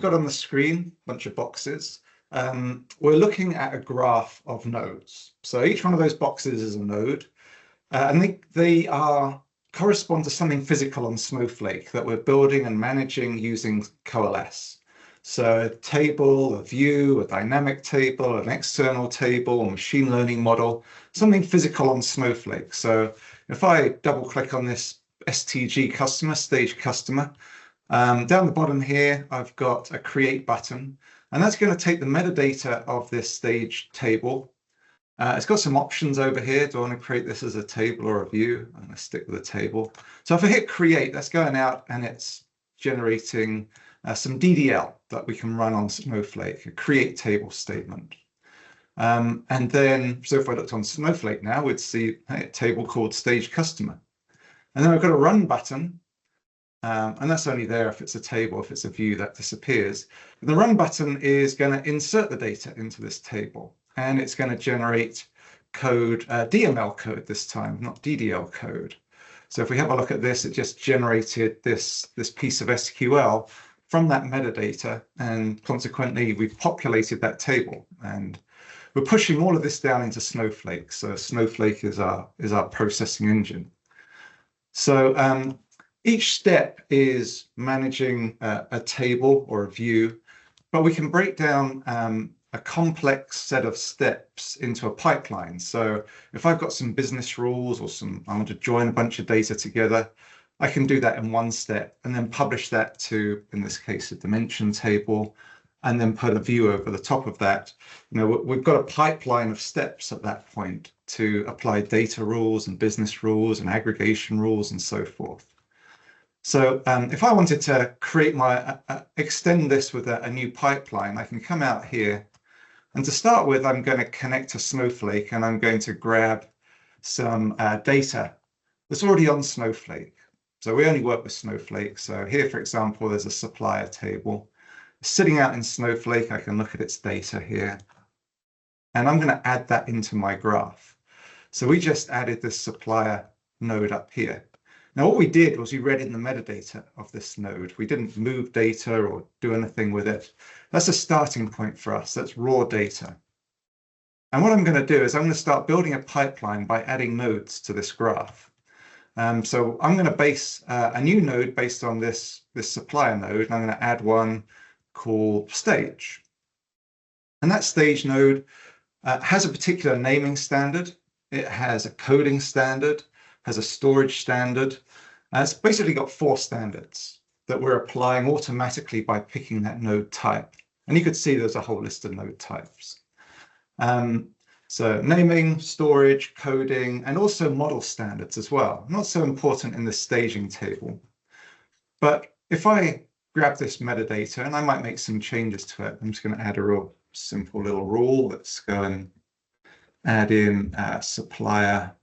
got on the screen, a bunch of boxes. We're looking at a graph of nodes. So each one of those boxes is a node, and they correspond to something physical on Snowflake that we're building and managing using Coalesce. So a table, a view, a dynamic table, an external table, a machine learning model, something physical on Snowflake. So if I double click on this STG customer, stage customer, down the bottom here, I've got a create button, and that's going to take the metadata of this stage table. It's got some options over here. Do I want to create this as a table or a view? I'm going to stick with a table. So if I hit create, that's going out and it's generating some DDL that we can run on Snowflake, a create table statement. And then, so if I looked on Snowflake now, we'd see a table called stage customer. And then I've got a run button, and that's only there if it's a table. If it's a view, that disappears. And the run button is going to insert the data into this table, and it's going to generate code, DML code this time, not DDL code. So if we have a look at this, it just generated this piece of SQL from that metadata, and consequently, we've populated that table. And we're pushing all of this down into Snowflake. So Snowflake is our processing engine. So each step is managing a table or a view, but we can break down a complex set of steps into a pipeline. So if I've got some business rules or I want to join a bunch of data together, I can do that in one step and then publish that to, in this case, a dimension table, and then put a view over the top of that. You know, we've got a pipeline of steps at that point to apply data rules and business rules and aggregation rules and so forth. So if I wanted to create extend this with a new pipeline, I can come out here. And to start with, I'm going to connect to Snowflake, and I'm going to grab some data that's already on Snowflake. So we only work with Snowflake. So here, for example, there's a supplier table. Sitting out in Snowflake, I can look at its data here. And I'm going to add that into my graph. So we just added this supplier node up here. Now, what we did was we read in the metadata of this node. We didn't move data or do anything with it. That's a starting point for us. That's raw data. And what I'm going to do is I'm going to start building a pipeline by adding nodes to this graph. So I'm going to base a new node based on this supplier node, and I'm going to add one called stage. And that stage node has a particular naming standard. It has a coding standard, has a storage standard. It's basically got 4 standards that we're applying automatically by picking that node type. And you could see there's a whole list of node types. So naming, storage, coding, and also model standards as well. Not so important in the staging table. But if I grab this metadata, and I might make some changes to it, I'm just going to add a real simple little rule. Let's go and add in supplier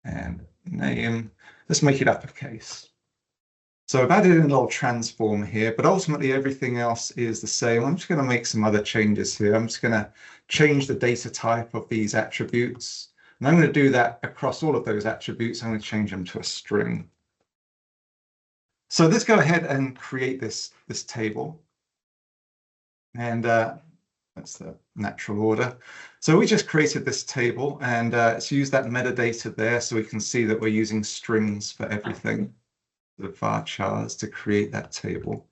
and name. Let's make it uppercase. So I've added in a little transform here, but ultimately everything else is the same. I'm just going to make some other changes here. I'm just going to change the data type of these attributes. And I'm going to do that across all of those attributes. I'm going to change them to a string. So let's go ahead and create this table. And that's the natural order. So we just created this table, and it's used that metadata there so we can see that we're using strings for everything, the varchars, to create that table.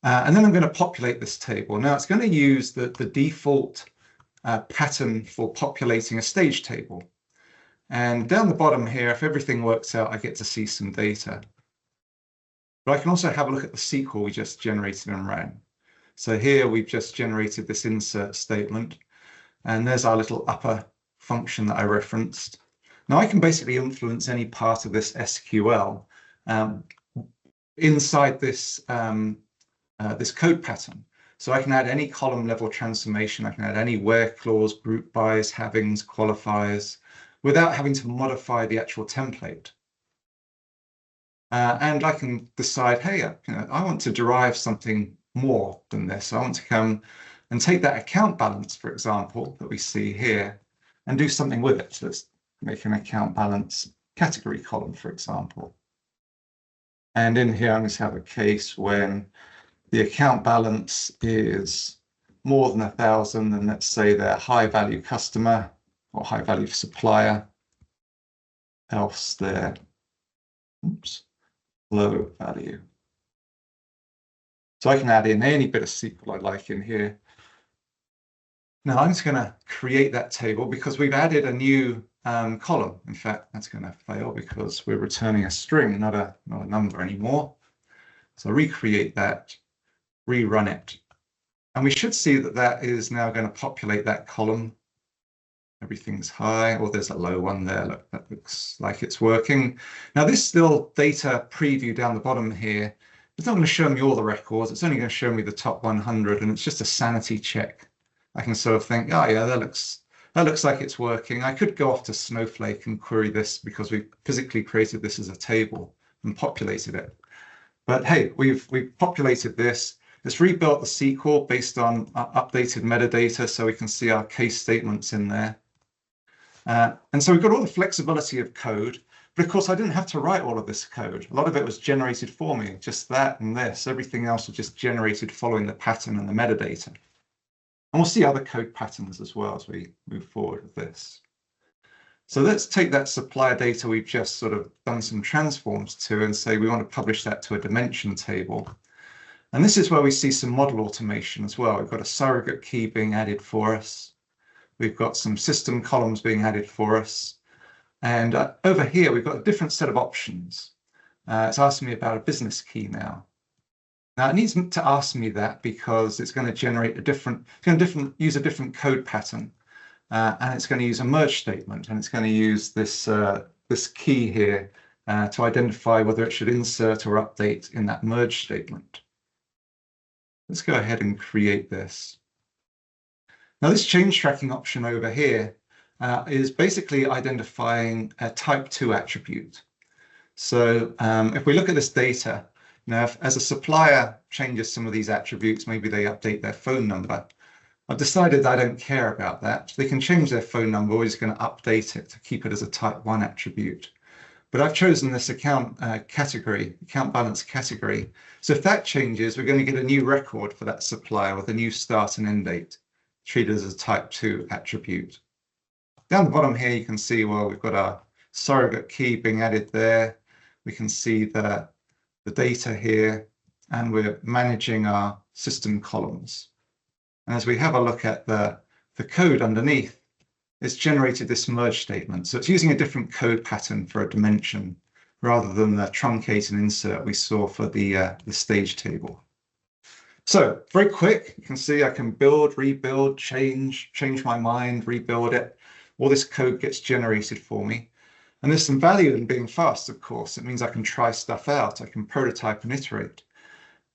And then I'm going to populate this table. Now it's going to use the default pattern for populating a stage table. And down the bottom here, if everything works out, I get to see some data. But I can also have a look at the SQL we just generated and ran. So here we've just generated this insert statement, and there's our little upper function that I referenced. Now I can basically influence any part of this SQL inside this this code pattern. So I can add any column level transformation. I can add any where clause, group bys, havings, qualifiers, without having to modify the actual template. And I can decide, hey, I want to derive something more than this. I want to come and take that account balance, for example, that we see here, and do something with it. So let's make an account balance category column, for example. And in here, I'm going to have a case when the account balance is more than 1,000, and let's say they're high value customer or high value supplier, else they're low value. So I can add in any bit of SQL I like in here. Now I'm just going to create that table because we've added a new column. In fact, that's going to fail because we're returning a string, not a number anymore. So recreate that, rerun it. And we should see that that is now going to populate that column. Everything's high, or there's a low one there. Look, that looks like it's working. Now this little data preview down the bottom here, it's not going to show me all the records. It's only going to show me the top 100, and it's just a sanity check. I can sort of think, oh yeah, that looks like it's working. I could go off to Snowflake and query this because we physically created this as a table and populated it. But hey, we've populated this. It's rebuilt the SQL based on updated metadata, so we can see our case statements in there. And so we've got all the flexibility of code, but of course I didn't have to write all of this code. A lot of it was generated for me, just that and this. Everything else was just generated following the pattern and the metadata. And we'll see other code patterns as well as we move forward with this. So let's take that supplier data we've just sort of done some transforms to and say we want to publish that to a dimension table. And this is where we see some model automation as well. We've got a surrogate key being added for us. We've got some system columns being added for us. And over here, we've got a different set of options. It's asking me about a business key now. Now it needs to ask me that because it's going to generate use a different code pattern. And it's going to use a merge statement, and it's going to use this key here to identify whether it should insert or update in that merge statement. Let's go ahead and create this. Now this change tracking option over here is basically identifying a type 2 attribute. So if we look at this data, now as a supplier changes some of these attributes, maybe they update their phone number. I've decided I don't care about that. They can change their phone number, we're just going to update it to keep it as a type 1 attribute. But I've chosen this account balance category. So if that changes, we're going to get a new record for that supplier with a new start and end date, treated as a type 2 attribute. Down the bottom here, you can see, well, we've got our surrogate key being added there. We can see the data here, and we're managing our system columns. And as we have a look at the code underneath, it's generated this merge statement. So it's using a different code pattern for a dimension rather than the truncate and insert we saw for the stage table. So very quick, you can see I can build, rebuild, change my mind, rebuild it. All this code gets generated for me. And there's some value in being fast, of course. It means I can try stuff out. I can prototype and iterate.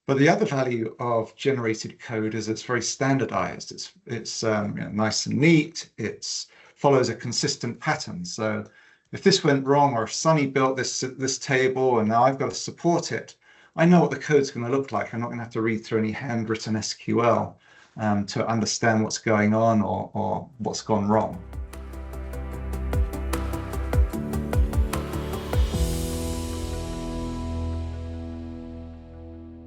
But the other value of generated code is it's very standardized. It's nice and neat. It follows a consistent pattern. So if this went wrong, or if Sunny built this table and now I've got to support it, I know what the code's going to look like. I'm not going to have to read through any handwritten SQL to understand what's going on or what's gone wrong.